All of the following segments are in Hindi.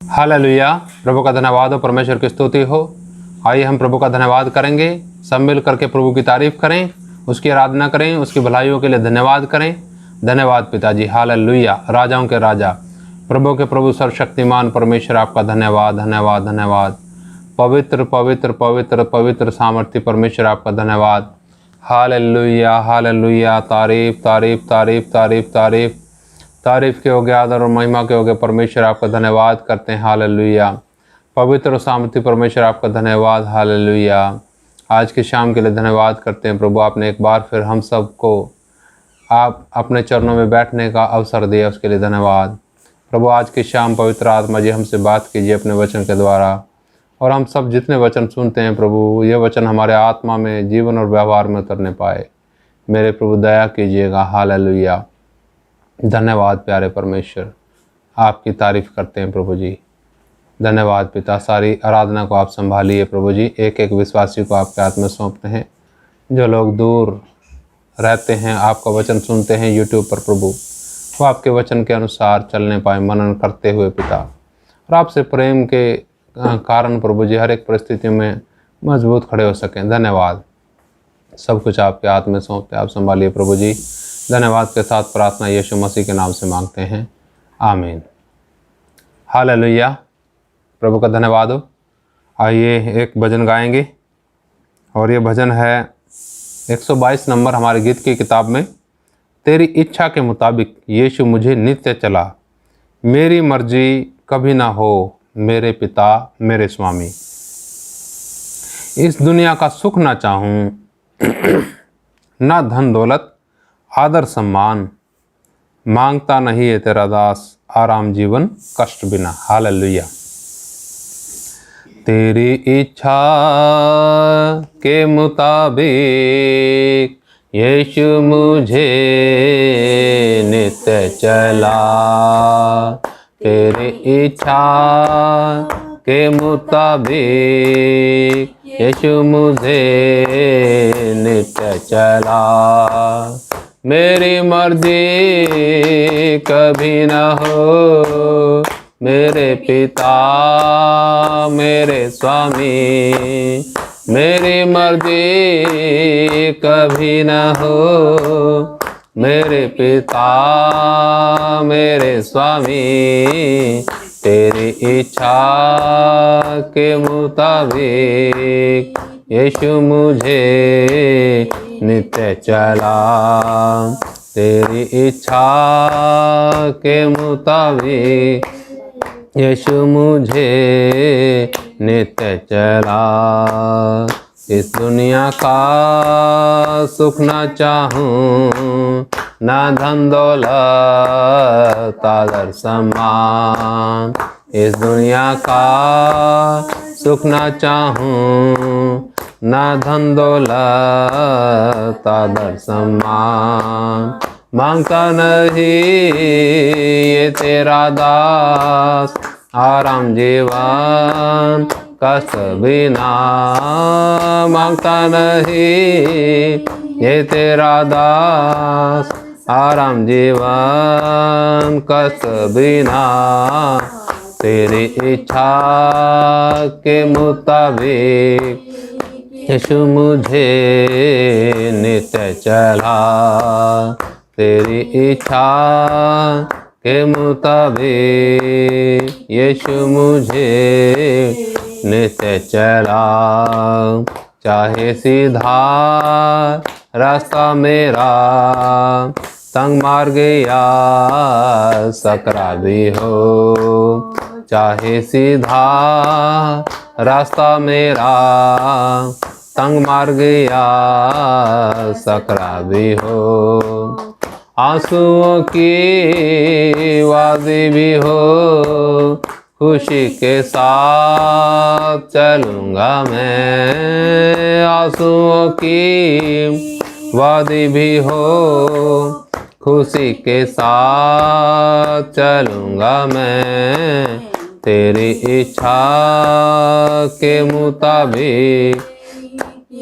हालेलुया। प्रभु का धन्यवाद हो, परमेश्वर की स्तुति हो। आइए हम प्रभु का धन्यवाद करेंगे, सब मिल करके प्रभु की तारीफ करें, उसकी आराधना करें, उसकी भलाइयों के लिए धन्यवाद करें। धन्यवाद पिताजी। हालेलुया। राजाओं के राजा, प्रभु के प्रभु, सर्वशक्तिमान परमेश्वर, आपका धन्यवाद धन्यवाद धन्यवाद। पवित्र पवित्र पवित्र पवित्र सामर्थ्य परमेश्वर, आपका धन्यवाद। Hallelujah hallelujah. तारीफ तारीफ तारीफ तारीफ तारीफ तारीफ के हो गया, आदर और महिमा के हो गए परमेश्वर, आपका धन्यवाद करते हैं। हालेलुया। पवित्र और सामर्थ्य परमेश्वर, आपका धन्यवाद। हालेलुया। आज की शाम के लिए धन्यवाद करते हैं प्रभु, आपने एक बार फिर हम सबको आप अपने चरणों में बैठने का अवसर दिया, उसके लिए धन्यवाद प्रभु। आज की शाम पवित्र आत्मा जी हमसे बात कीजिए अपने वचन के द्वारा, और हम सब जितने वचन सुनते हैं प्रभु, ये वचन हमारे आत्मा में, जीवन और व्यवहार में उतरने पाए। मेरे प्रभु दया कीजिएगा। हालेलुया। धन्यवाद प्यारे परमेश्वर, आपकी तारीफ़ करते हैं प्रभु जी। धन्यवाद पिता। सारी आराधना को आप संभालिए प्रभु जी। एक एक विश्वासी को आपके हाथ में सौंपते हैं। जो लोग दूर रहते हैं, आपका वचन सुनते हैं यूट्यूब पर प्रभु, वो आपके वचन के अनुसार चलने पाए, मनन करते हुए पिता, और आपसे प्रेम के कारण प्रभु जी हर एक परिस्थिति में मजबूत खड़े हो सकें। धन्यवाद। सब कुछ आपके हाथ में सौंपते, आप संभालिए प्रभु जी। धन्यवाद के साथ प्रार्थना यीशु मसीह के नाम से मांगते हैं, आमीन। हालेलुया। प्रभु का धन्यवाद हो। आइए एक भजन गाएंगे, और ये भजन है 122 नंबर हमारे गीत की किताब में। तेरी इच्छा के मुताबिक यीशु मुझे नित्य चला, मेरी मर्जी कभी ना हो मेरे पिता मेरे स्वामी। इस दुनिया का सुख ना चाहूँ, ना धन दौलत आदर सम्मान, मांगता नहीं है तेरा दास आराम जीवन कष्ट बिना। हालेलुया। तेरी इच्छा के मुताबिक यीशु मुझे नित्य चला, तेरी इच्छा के मुताबिक यीशु मुझे नित्य चला, मेरी मर्जी कभी न हो मेरे पिता मेरे स्वामी, मेरी मर्जी कभी न हो मेरे पिता मेरे स्वामी, तेरी इच्छा के मुताबिक यीशु मुझे नित्य चला, तेरी इच्छा के मुताबिक यीशु मुझे नित्य चला। इस दुनिया का सुख ना चाहूँ, ना धन दौलत आदर सम्मान, इस दुनिया का सुख ना चाहूँ, ना धन दौलत आदर सम्मान, मांगता नहीं ये तेरा दास आराम जीवन कष्ट बिना, मांगता नहीं ये तेरा दास आराम जीवन कष्ट बिना, तेरी इच्छा के मुताबिक यीशु मुझे नित्य चला, तेरी इच्छा के मुताबिक यीशु मुझे नित्य चला, चाहे सीधा रास्ता मेरा तंग मार्ग या सकरा भी हो, चाहे सीधा रास्ता मेरा तंग मार्ग या सकरा भी हो, आंसुओं की वादी भी हो, खुशी के साथ चलूँगा मैं, आंसुओं की वादी भी हो, खुशी के साथ चलूँगा मैं, तेरी इच्छा के मुताबिक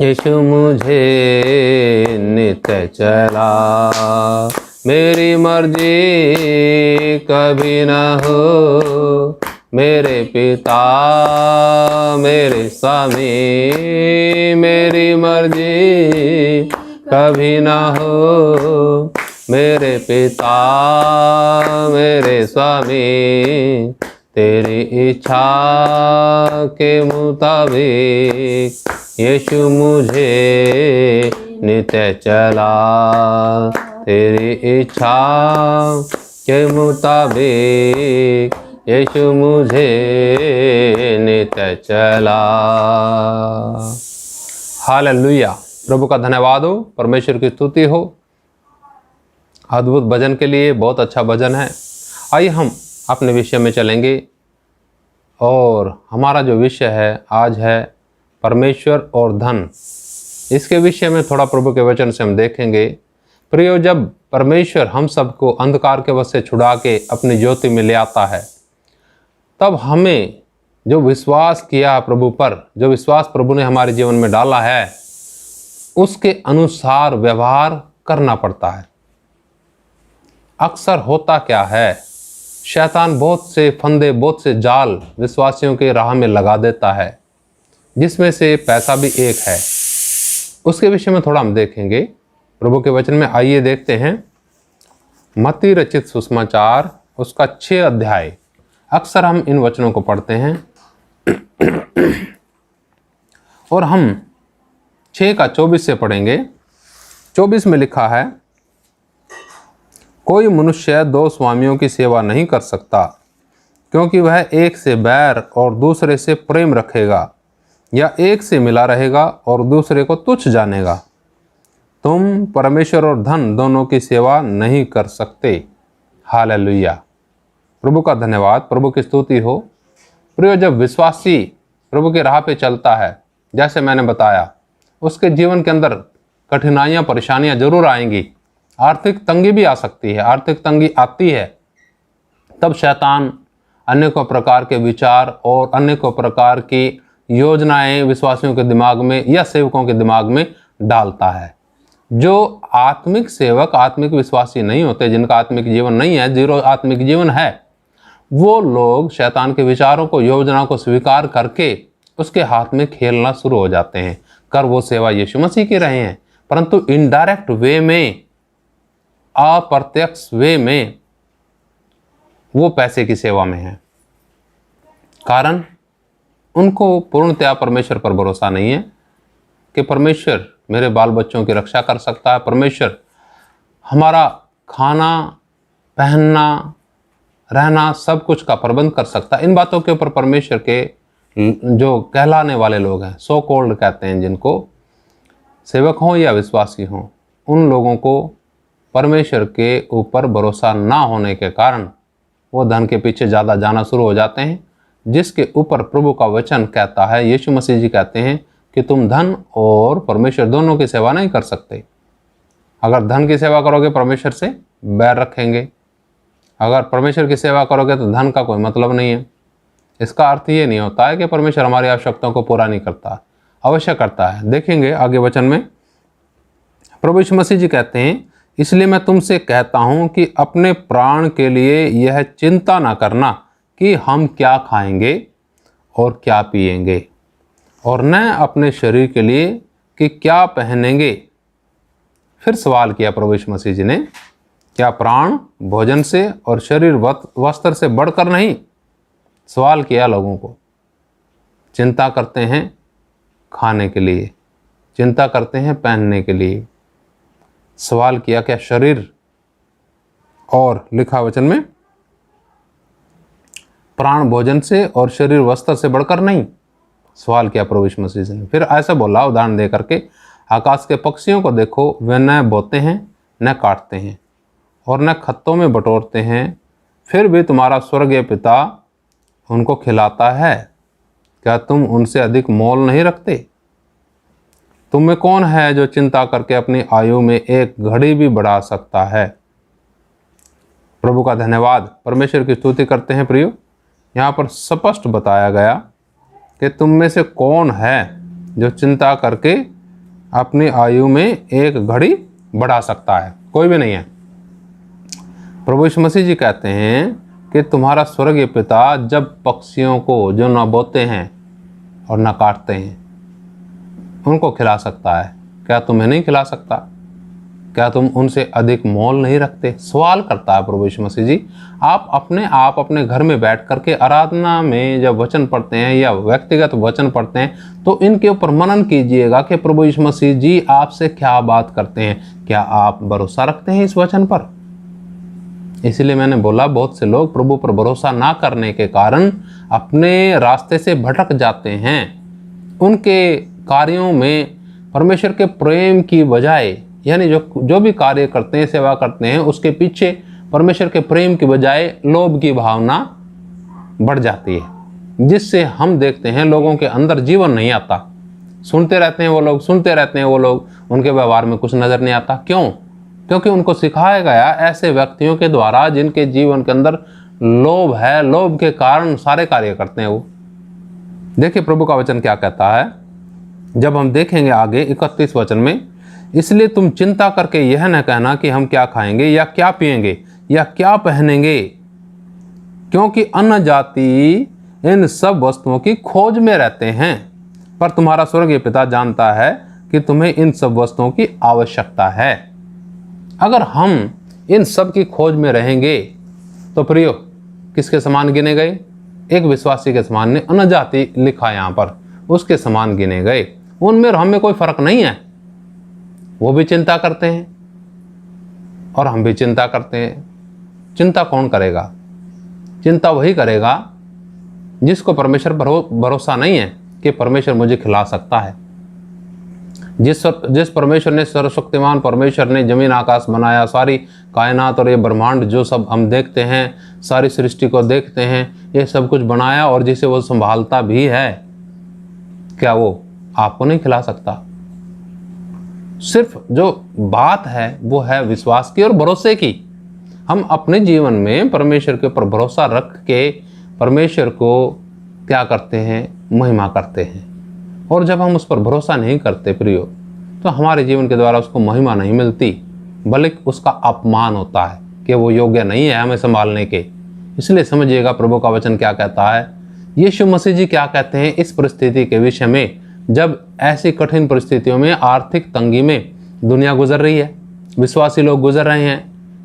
यीशु मुझे नित्य चला, मेरी मर्जी कभी न हो मेरे पिता मेरे स्वामी, मेरी मर्जी कभी ना हो। मेरे पिता मेरे स्वामी, तेरी इच्छा के मुताबिक यीशु मुझे नित्य चला। तेरी इच्छा के मुताबिक यीशु मुझे नित्य चला। हालेलुया। प्रभु का धन्यवाद हो, परमेश्वर की स्तुति हो अद्भुत भजन के लिए। बहुत अच्छा भजन है। आइए हम अपने विषय में चलेंगे और हमारा जो विषय है आज है परमेश्वर और धन। इसके विषय में थोड़ा प्रभु के वचन से हम देखेंगे। प्रियो, जब परमेश्वर हम सबको अंधकार के वश से छुड़ा के अपनी ज्योति में ले आता है, तब हमें जो विश्वास किया प्रभु पर, जो विश्वास प्रभु ने हमारे जीवन में डाला है, उसके अनुसार व्यवहार करना पड़ता है। अक्सर होता क्या है, शैतान बहुत से फंदे, बहुत से जाल विश्वासियों के राह में लगा देता है, जिसमें से पैसा भी एक है। उसके विषय में थोड़ा हम देखेंगे प्रभु के वचन में। आइए देखते हैं मत्ती रचित सुसमाचार उसका 6 अध्याय। अक्सर हम इन वचनों को पढ़ते हैं और हम 6 का 24 से पढ़ेंगे। 24 में लिखा है, कोई मनुष्य 2 स्वामियों की सेवा नहीं कर सकता, क्योंकि वह एक से बैर और दूसरे से प्रेम रखेगा, या एक से मिला रहेगा और दूसरे को तुच्छ जानेगा। तुम परमेश्वर और धन दोनों की सेवा नहीं कर सकते। हालेलुया। प्रभु का धन्यवाद, प्रभु की स्तुति हो। प्रियो, जब विश्वासी प्रभु के राह पे चलता है, जैसे मैंने बताया, उसके जीवन के अंदर कठिनाइयाँ, परेशानियाँ जरूर आएंगी। आर्थिक तंगी भी आ सकती है। आर्थिक तंगी आती है तब शैतान अनेकों प्रकार के विचार और अनेकों प्रकार की योजनाएं विश्वासियों के दिमाग में या सेवकों के दिमाग में डालता है। जो आत्मिक सेवक, आत्मिक विश्वासी नहीं होते, जिनका आत्मिक जीवन नहीं है, जीरो आत्मिक जीवन है, वो लोग शैतान के विचारों को, योजनाओं को स्वीकार करके उसके हाथ में खेलना शुरू हो जाते हैं। कर वो सेवा यीशु मसीह की रहे हैं, परंतु इनडायरेक्ट वे में, अप्रत्यक्ष वे में वो पैसे की सेवा में है। कारण उनको पूर्णतया परमेश्वर पर भरोसा नहीं है कि परमेश्वर मेरे बाल बच्चों की रक्षा कर सकता है, परमेश्वर हमारा खाना, पहनना, रहना, सब कुछ का प्रबंध कर सकता है। इन बातों के ऊपर परमेश्वर के जो कहलाने वाले लोग हैं, सो कॉल्ड कहते हैं, जिनको सेवक हों या विश्वासी हों, उन लोगों को परमेश्वर के ऊपर भरोसा ना होने के कारण वो धन के पीछे ज़्यादा जाना शुरू हो जाते हैं, जिसके ऊपर प्रभु का वचन कहता है, यीशु मसीह जी कहते हैं कि तुम धन और परमेश्वर दोनों की सेवा नहीं कर सकते। अगर धन की सेवा करोगे परमेश्वर से बैर रखेंगे, अगर परमेश्वर की सेवा करोगे तो धन का कोई मतलब नहीं है। इसका अर्थ ये नहीं होता है कि परमेश्वर हमारी आवश्यकताओं को पूरा नहीं करता, अवश्य करता है। देखेंगे आगे वचन में प्रभु यीशु मसीह जी कहते हैं, इसलिए मैं तुमसे कहता हूं कि अपने प्राण के लिए यह चिंता ना करना कि हम क्या खाएंगे और क्या पिएंगे, और न अपने शरीर के लिए कि क्या पहनेंगे। फिर सवाल किया प्रभु यीशु मसीह जी ने, क्या प्राण भोजन से और शरीर वस्त्र से बढ़कर नहीं? सवाल किया लोगों को। चिंता करते हैं खाने के लिए, चिंता करते हैं पहनने के लिए। सवाल किया, क्या शरीर और लिखा वचन में प्राण भोजन से और शरीर वस्त्र से बढ़कर नहीं? सवाल किया प्रभु यीशु मसीह ने। फिर ऐसा बोला उदाहरण दे करके, आकाश के पक्षियों को देखो, वे न बोते हैं, न काटते हैं और न खत्तों में बटोरते हैं, फिर भी तुम्हारा स्वर्गीय पिता उनको खिलाता है। क्या तुम उनसे अधिक मोल नहीं रखते? तुम में कौन है जो चिंता करके अपनी आयु में एक घड़ी भी बढ़ा सकता है? प्रभु का धन्यवाद, परमेश्वर की स्तुति करते हैं। प्रियो, यहाँ पर स्पष्ट बताया गया कि तुम में से कौन है जो चिंता करके अपनी आयु में एक घड़ी बढ़ा सकता है? कोई भी नहीं है। प्रभु यीशु मसीह जी कहते हैं कि तुम्हारा स्वर्गीय पिता जब पक्षियों को जो न बोते हैं और न काटते हैं उनको खिला सकता है, क्या तुम्हें नहीं खिला सकता? क्या तुम उनसे अधिक मोल नहीं रखते? सवाल करता है प्रभु यीशु मसीह जी। आप अपने घर में बैठ करके आराधना में जब वचन पढ़ते हैं या व्यक्तिगत वचन पढ़ते हैं तो इनके ऊपर मनन कीजिएगा कि प्रभु यीशु मसीह जी आपसे क्या बात करते हैं। क्या आप भरोसा रखते हैं इस वचन पर? इसलिए मैंने बोला, बहुत से लोग प्रभु पर भरोसा ना करने के कारण अपने रास्ते से भटक जाते हैं। उनके कार्यों में परमेश्वर के प्रेम की बजाय, यानी जो भी कार्य करते हैं, सेवा करते हैं, उसके पीछे परमेश्वर के प्रेम की बजाय लोभ की भावना बढ़ जाती है, जिससे हम देखते हैं लोगों के अंदर जीवन नहीं आता। सुनते रहते हैं वो लोग, उनके व्यवहार में कुछ नज़र नहीं आता। क्यों? क्योंकि उनको सिखाया गया ऐसे व्यक्तियों के द्वारा जिनके जीवन के अंदर लोभ है, लोभ के कारण सारे कार्य करते हैं वो। देखिए प्रभु का वचन क्या कहता है, जब हम देखेंगे आगे 31 वचन में, इसलिए तुम चिंता करके यह न कहना कि हम क्या खाएंगे या क्या पिएंगे या क्या पहनेंगे, क्योंकि अन्य जाति इन सब वस्तुओं की खोज में रहते हैं, पर तुम्हारा स्वर्गीय पिता जानता है कि तुम्हें इन सब वस्तुओं की आवश्यकता है। अगर हम इन सब की खोज में रहेंगे तो प्रियो किसके समान गिने गए? एक विश्वासी के समान ने, अन्य जाति लिखा यहाँ पर, उसके समान गिने गए। उनमें और हमें कोई फर्क नहीं है। वो भी चिंता करते हैं और हम भी चिंता करते हैं। चिंता कौन करेगा? चिंता वही करेगा जिसको परमेश्वर भरोसा नहीं है कि परमेश्वर मुझे खिला सकता है। जिस परमेश्वर ने, सर्वशक्तिमान परमेश्वर ने जमीन आकाश बनाया, सारी कायनात और ये ब्रह्मांड जो सब हम देखते हैं, सारी सृष्टि को देखते हैं, ये सब कुछ बनाया और जिसे वो संभालता भी है, क्या वो आपको नहीं खिला सकता? सिर्फ जो बात है वो है विश्वास की और भरोसे की। हम अपने जीवन में परमेश्वर के ऊपर भरोसा रख के परमेश्वर को क्या करते हैं? महिमा करते हैं। और जब हम उस पर भरोसा नहीं करते प्रियो, तो हमारे जीवन के द्वारा उसको महिमा नहीं मिलती, बल्कि उसका अपमान होता है कि वो योग्य नहीं है हमें संभालने के। इसलिए समझिएगा प्रभु का वचन क्या कहता है। यीशु मसीह जी क्या कहते हैं इस परिस्थिति के विषय में, जब ऐसी कठिन परिस्थितियों में, आर्थिक तंगी में दुनिया गुजर रही है, विश्वासी लोग गुजर रहे हैं,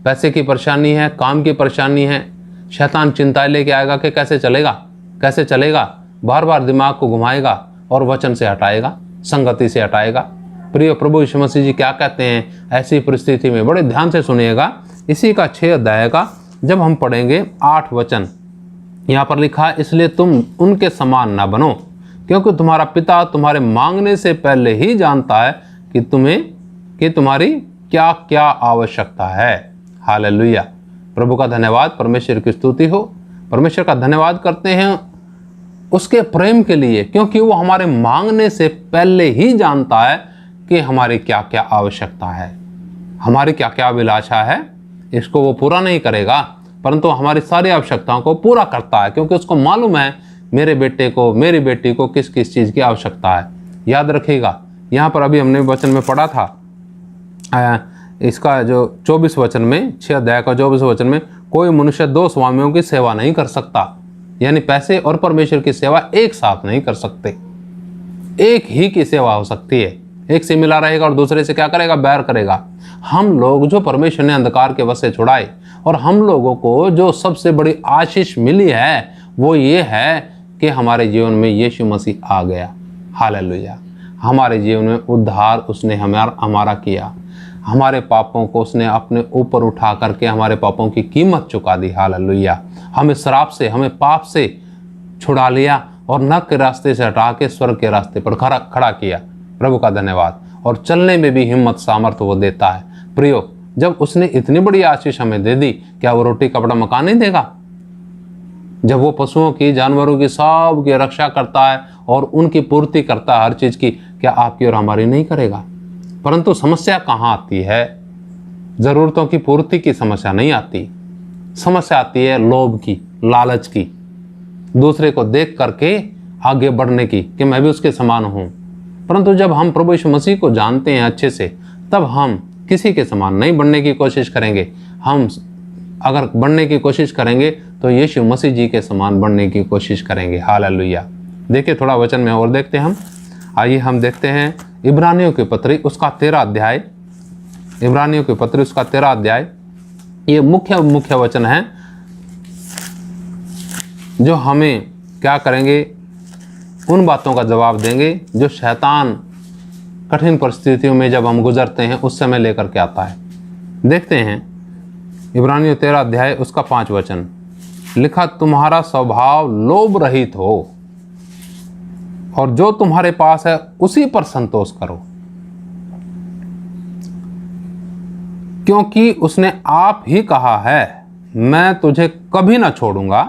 पैसे की परेशानी है, काम की परेशानी है, शैतान चिंताएं लेके आएगा कि कैसे चलेगा, बार बार दिमाग को घुमाएगा और वचन से हटाएगा, संगति से हटाएगा। प्रिय प्रभु यीशु मसीह जी क्या कहते हैं ऐसी परिस्थिति में? बड़े ध्यान से सुनिएगा। इसी का 6 अध्याय का जब हम पढ़ेंगे 8 वचन, यहाँ पर लिखा है, इसलिए तुम उनके समान ना बनो, क्योंकि तुम्हारा पिता तुम्हारे मांगने से पहले ही जानता है कि तुम्हारी क्या क्या आवश्यकता है। हालेलुया, प्रभु का धन्यवाद, परमेश्वर की स्तुति हो। परमेश्वर का धन्यवाद करते हैं उसके प्रेम के लिए, क्योंकि वो हमारे मांगने से पहले ही जानता है कि हमारी क्या क्या आवश्यकता है, हमारी क्या क्या अभिलाषा है। इसको वो पूरा नहीं करेगा, परंतु हमारी सारी आवश्यकताओं को पूरा करता है, क्योंकि उसको मालूम है मेरे बेटे को, मेरी बेटी को किस किस चीज़ की आवश्यकता है। याद रखिएगा, यहाँ पर अभी हमने वचन में पढ़ा था, इसका जो 24 वचन में, 6 अध्याय का 24 वचन में, कोई मनुष्य 2 स्वामियों की सेवा नहीं कर सकता, यानी पैसे और परमेश्वर की सेवा एक साथ नहीं कर सकते। एक ही की सेवा हो सकती है, एक से मिला रहेगा और दूसरे से क्या करेगा? बैर करेगा। हम लोग जो परमेश्वर ने अंधकार के वश से छुड़ाए, और हम लोगों को जो सबसे बड़ी आशीष मिली है वो ये है कि हमारे जीवन में यीशु मसीह आ गया। हालेलुया, हमारे जीवन में उद्धार उसने हमारा किया, हमारे पापों को उसने अपने ऊपर उठा करके हमारे पापों की कीमत चुका दी। हालेलुया, हमें श्राप से, हमें पाप से छुड़ा लिया और नरक के रास्ते से हटा के स्वर्ग के रास्ते पर खड़ा किया। प्रभु का धन्यवाद। और चलने में भी हिम्मत सामर्थ्य वो देता है। प्रियो, जब उसने इतनी बड़ी आशीष हमें दे दी, क्या वो रोटी कपड़ा मकान नहीं देगा? जब वो पशुओं की, जानवरों की, सब की रक्षा करता है और उनकी पूर्ति करता है हर चीज़ की, क्या आपकी और हमारी नहीं करेगा? परंतु समस्या कहाँ आती है? ज़रूरतों की पूर्ति की समस्या नहीं आती, समस्या आती है लोभ की, लालच की, दूसरे को देख करके आगे बढ़ने की कि मैं भी उसके समान हूँ। परंतु जब हम प्रभु यीशु मसीह को जानते हैं अच्छे से, तब हम किसी के समान नहीं बनने की कोशिश करेंगे। हम अगर बनने की कोशिश करेंगे तो यीशु मसीह जी के समान बनने की कोशिश करेंगे। हालेलुया। देखिए थोड़ा वचन में और देखते हैं हम। आइए हम देखते हैं इब्रानियों की पत्री उसका 13 अध्याय। इब्रानियों की पत्री उसका 13 अध्याय, ये मुख्य वचन है जो हमें क्या करेंगे, उन बातों का जवाब देंगे जो शैतान कठिन परिस्थितियों में जब हम गुजरते हैं उस समय लेकर के आता है। देखते हैं इब्रानियों 13 अध्याय उसका 5 वचन, लिखा तुम्हारा स्वभाव लोभ रहित हो और जो तुम्हारे पास है उसी पर संतोष करो, क्योंकि उसने आप ही कहा है मैं तुझे कभी ना छोड़ूंगा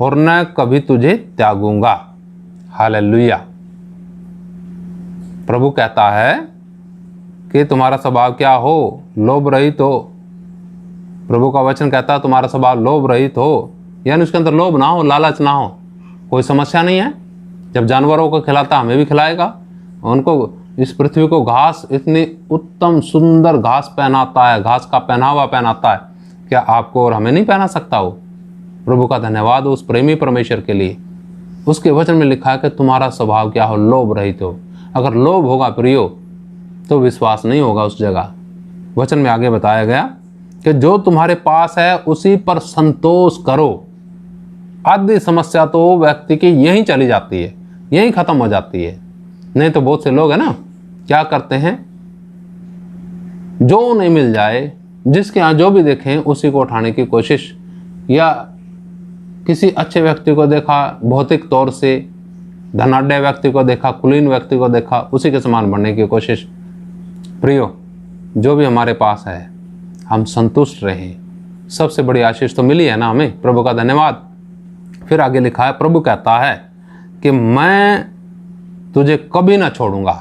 और न कभी तुझे त्यागूंगा। हालेलुया। प्रभु कहता है कि तुम्हारा स्वभाव क्या हो, लोभ रहित हो। प्रभु का वचन कहता है तुम्हारा स्वभाव लोभ रहित हो, यानी उसके अंदर लोभ ना हो, लालच ना हो। कोई समस्या नहीं है। जब जानवरों को खिलाता हमें भी खिलाएगा। उनको इस पृथ्वी को घास, इतनी उत्तम सुंदर घास पहनाता है, घास का पहनावा पहनाता है, क्या आपको और हमें नहीं पहना सकता हो? प्रभु का धन्यवाद उस प्रेमी परमेश्वर के लिए। उसके वचन में लिखा है कि तुम्हारा स्वभाव क्या हो, लोभ रहित हो। अगर लोभ होगा प्रियो तो विश्वास नहीं होगा उस जगह। वचन में आगे बताया गया कि जो तुम्हारे पास है उसी पर संतोष करो। आधी समस्या तो व्यक्ति की यहीं चली जाती है, यहीं खत्म हो जाती है। नहीं तो बहुत से लोग है ना, क्या करते हैं, जो नहीं मिल जाए, जिसके यहाँ जो भी देखें उसी को उठाने की कोशिश, या किसी अच्छे व्यक्ति को देखा भौतिक तौर से, धनाढ्य व्यक्ति को देखा, कुलीन व्यक्ति को देखा, उसी के समान बनने की कोशिश। प्रियो, जो भी हमारे पास है हम संतुष्ट रहें। सबसे बड़ी आशीष तो मिली है ना हमें, प्रभु का धन्यवाद। फिर आगे लिखा है, प्रभु कहता है कि मैं तुझे कभी ना छोड़ूंगा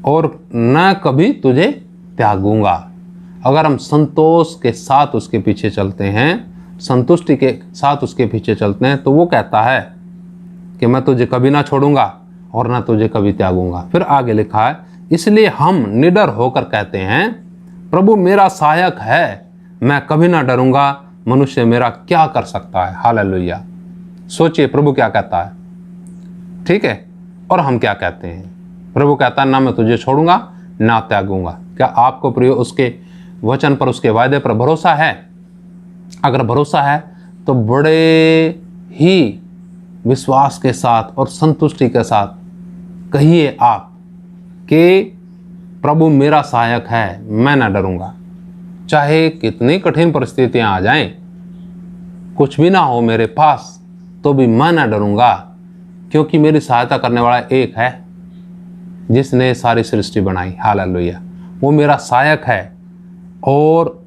और न कभी तुझे त्यागूंगा। अगर हम संतोष के साथ उसके पीछे चलते हैं, संतुष्टि के साथ उसके पीछे चलते हैं, तो वो कहता है कि मैं तुझे कभी ना छोड़ूंगा और ना तुझे कभी त्यागूंगा। फिर आगे लिखा है, इसलिए हम निडर होकर कहते हैं प्रभु मेरा सहायक है, मैं कभी ना डरूंगा, मनुष्य मेरा क्या कर सकता है। हालेलुया। सोचिए प्रभु क्या कहता है, ठीक है, और हम क्या कहते हैं। प्रभु कहता है ना मैं तुझे छोड़ूंगा ना त्यागूंगा। क्या आपको प्रियो उसके वचन पर, उसके वायदे पर भरोसा है? अगर भरोसा है तो बड़े ही विश्वास के साथ और संतुष्टि के साथ कहिए आप कि प्रभु मेरा सहायक है, मैं ना डरूंगा। चाहे कितनी कठिन परिस्थितियां आ जाएं, कुछ भी ना हो मेरे पास, तो भी मैं ना डरूंगा, क्योंकि मेरी सहायता करने वाला एक है जिसने सारी सृष्टि बनाई। हालेलुया। वो मेरा सहायक है और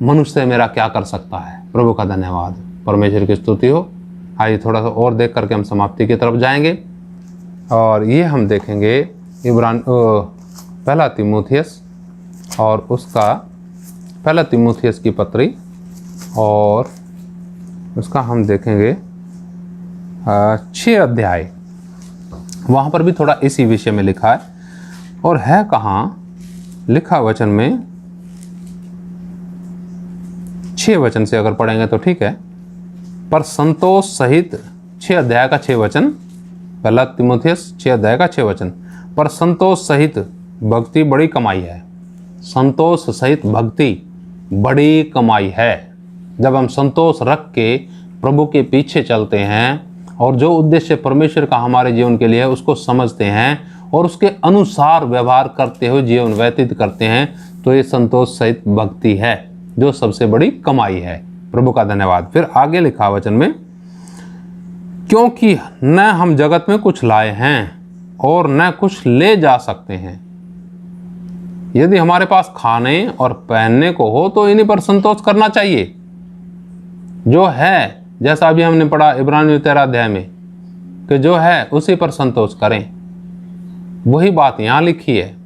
मनुष्य मेरा क्या कर सकता है। प्रभु का धन्यवाद, परमेश्वर की स्तुति हो। आइए थोड़ा सा और देख करके हम समाप्ति की तरफ जाएंगे और ये हम देखेंगे पहला तीमुथियुस और उसका पहला तीमुथियुस की पत्री, और उसका हम देखेंगे 6 अध्याय। वहाँ पर भी थोड़ा इसी विषय में लिखा है, और है कहाँ लिखा वचन में, 6 वचन से अगर पढ़ेंगे तो ठीक है। पर संतोष सहित 6 अध्याय का 6 वचन, पहला तीमुथियुस 6 अध्याय का 6 वचन, पर संतोष सहित भक्ति बड़ी कमाई है। संतोष सहित भक्ति बड़ी कमाई है। जब हम संतोष रख के प्रभु के पीछे चलते हैं और जो उद्देश्य परमेश्वर का हमारे जीवन के लिए है उसको समझते हैं और उसके अनुसार व्यवहार करते हुए जीवन व्यतीत करते हैं, तो ये संतोष सहित भक्ति है जो सबसे बड़ी कमाई है। प्रभु का धन्यवाद। फिर आगे लिखा वचन में, क्योंकि न हम जगत में कुछ लाए हैं और न कुछ ले जा सकते हैं। यदि हमारे पास खाने और पहनने को हो तो इन्हीं पर संतोष करना चाहिए। जो है, जैसा अभी हमने पढ़ा इब्रानियों 13 अध्याय में, कि जो है उसी पर संतोष करें, वही बात यहाँ लिखी है।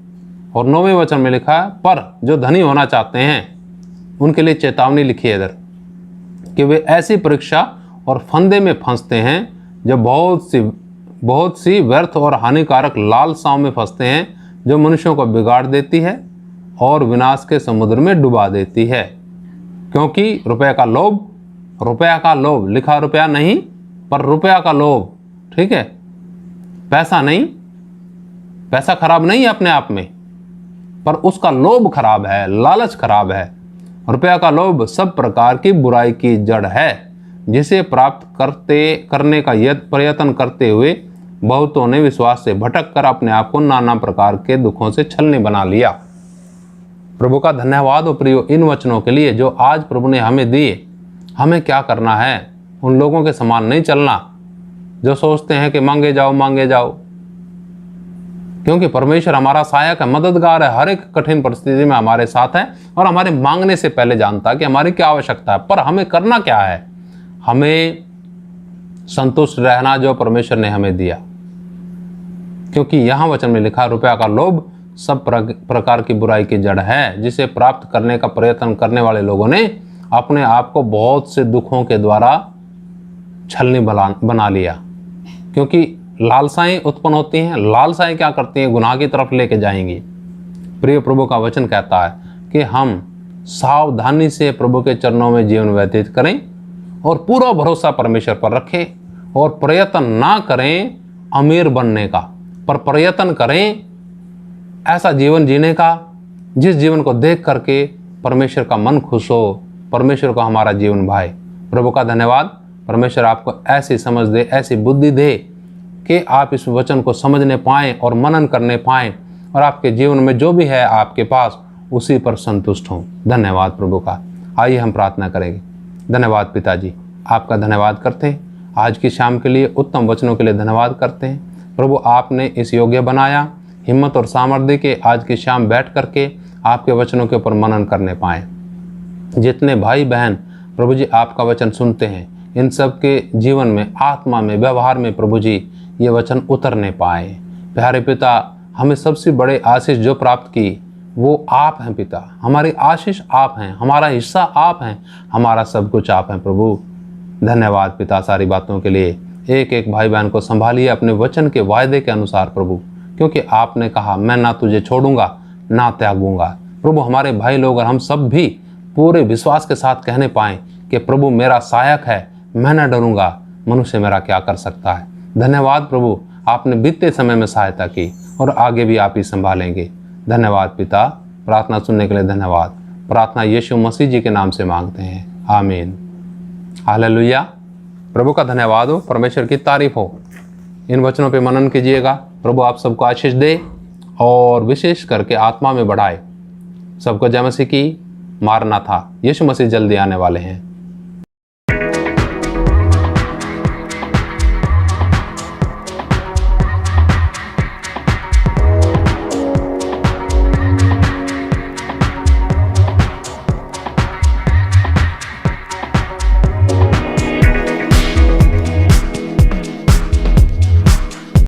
और 9वें वचन में लिखा है, पर जो धनी होना चाहते हैं उनके लिए चेतावनी लिखी है इधर, कि वे ऐसी परीक्षा और फंदे में फंसते हैं जो बहुत सी व्यर्थ और हानिकारक लालसाओं में फंसते हैं, जो मनुष्यों को बिगाड़ देती है और विनाश के समुद्र में डुबा देती है। क्योंकि रुपये का लोभ रुपया का लोभ, लिखा रुपया नहीं पर रुपया का लोभ, ठीक है। पैसा नहीं, पैसा खराब नहीं है अपने आप में, पर उसका लोभ खराब है, लालच खराब है। रुपया का लोभ सब प्रकार की बुराई की जड़ है, जिसे प्राप्त करने का प्रयत्न करते हुए बहुतों ने विश्वास से भटक कर अपने आप को नाना प्रकार के दुखों से छलनी बना लिया। प्रभु का धन्यवाद हो प्रियो इन वचनों के लिए जो आज प्रभु ने हमें दिए। हमें क्या करना है, उन लोगों के समान नहीं चलना जो सोचते हैं कि मांगे जाओ मांगे जाओ, क्योंकि परमेश्वर हमारा सहायक है, मददगार है, हर एक कठिन परिस्थिति में हमारे साथ है और हमारे मांगने से पहले जानता है कि हमारी क्या आवश्यकता है। पर हमें करना क्या है, हमें संतुष्ट रहना जो परमेश्वर ने हमें दिया, क्योंकि यहाँ वचन में लिखा रुपया का लोभ सब प्रकार की बुराई की जड़ है, जिसे प्राप्त करने का प्रयत्न करने वाले लोगों ने अपने आप को बहुत से दुखों के द्वारा छलनी बना लिया। क्योंकि लालसाएं उत्पन्न होती हैं, लालसाएं क्या करती हैं, गुनाह की तरफ लेके जाएंगी। प्रिय प्रभु का वचन कहता है कि हम सावधानी से प्रभु के चरणों में जीवन व्यतीत करें और पूरा भरोसा परमेश्वर पर रखें और प्रयत्न ना करें अमीर बनने का, पर प्रयत्न करें ऐसा जीवन जीने का जिस जीवन को देख करके परमेश्वर का मन खुश हो, परमेश्वर को हमारा जीवन भाए। प्रभु का धन्यवाद, परमेश्वर आपको ऐसी समझ दे, ऐसी बुद्धि दे कि आप इस वचन को समझने पाएं और मनन करने पाएं और आपके जीवन में जो भी है आपके पास उसी पर संतुष्ट हों। धन्यवाद प्रभु का। आइए हम प्रार्थना करेंगे। धन्यवाद पिताजी, आपका धन्यवाद करते हैं आज की शाम के लिए, उत्तम वचनों के लिए धन्यवाद करते हैं। प्रभु आपने इस योग्य बनाया, हिम्मत और सामर्थ्य के आज की शाम बैठ करके आपके वचनों के ऊपर मनन करने पाएँ। जितने भाई बहन प्रभु जी आपका वचन सुनते हैं, इन सब के जीवन में, आत्मा में, व्यवहार में प्रभु जी ये वचन उतरने पाए। प्यारे पिता, हमें सबसे बड़े आशीष जो प्राप्त की वो आप हैं पिता, हमारी आशीष आप हैं, हमारा हिस्सा आप हैं, हमारा सब कुछ आप हैं प्रभु। धन्यवाद पिता सारी बातों के लिए। एक एक भाई बहन को संभालिए अपने वचन के वायदे के अनुसार प्रभु, क्योंकि आपने कहा मैं ना तुझे छोड़ूंगा ना त्यागूंगा। प्रभु हमारे भाई लोग और हम सब भी पूरे विश्वास के साथ कहने पाएँ कि प्रभु मेरा सहायक है, मैं न डरूंगा, मनुष्य मेरा क्या कर सकता है। धन्यवाद प्रभु, आपने बीते समय में सहायता की और आगे भी आप ही संभालेंगे। धन्यवाद पिता, प्रार्थना सुनने के लिए धन्यवाद। प्रार्थना यीशु मसीह जी के नाम से मांगते हैं, आमीन। हालेलुया। प्रभु का धन्यवाद हो, परमेश्वर की तारीफ हो। इन वचनों पे मनन कीजिएगा। प्रभु आप सबको आशीष दे और विशेष करके आत्मा में बढ़ाए। सबको जय मसीह की। मारना था, यीशु मसीह जल्दी आने वाले हैं।